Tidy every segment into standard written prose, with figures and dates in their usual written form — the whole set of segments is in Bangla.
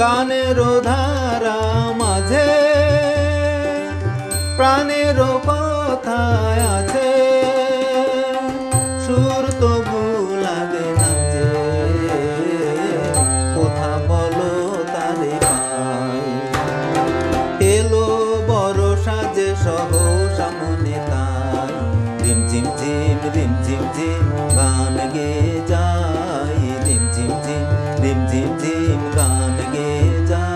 গানের ধারা মাঝে প্রাণের কথায় আছে, সুর তবু লাগে না যে কোথা বলো তারে পাই। এলো বড় সাজে সহসা মনে তাই, রিম ঝিম ঝিম রিম ঝিম ঝিম গান গেয়ে যাই, রিম ঝিম ঝিম রিম ঝিম ঝিম গান গেয়ে যাই।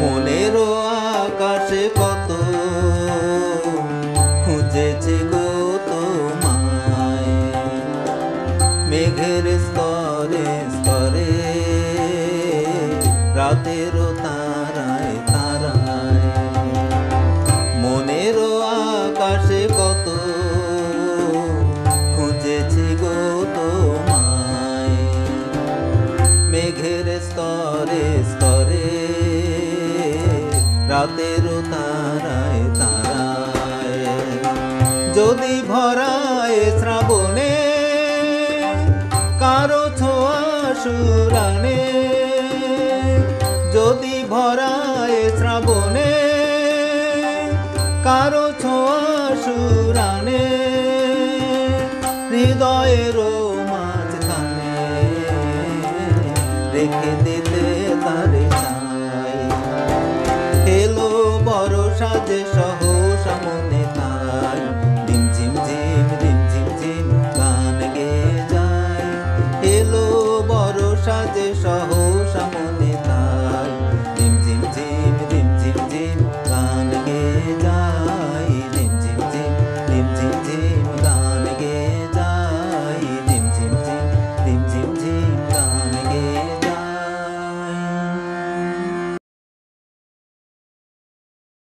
মনেরও আকাশে কত খুঁজেছে গো তোমায়, মেঘের স্তরে স্তরে রাতেরও তারায় তারায়। মনেরও আকাশে কত খুঁজেছে গো তোমায়, মেঘের স্তরে স্তরে রাতেরও তারায় তারায়। যদি ভরায় শ্রাবণে কারো ছোঁয়া সুরানে, যদি ভরায় শ্রাবণে কারো ছোঁয়া সুরানে, হৃদয়ের মাঝখানে রেখে দিতে তারে চাই। এলো বড় সাজে সহসা মনে তাই, রিম ঝিম ঝিম রিম ঝিম ঝিম গান গেয়ে যাই। এলো বড় সাজে সহসা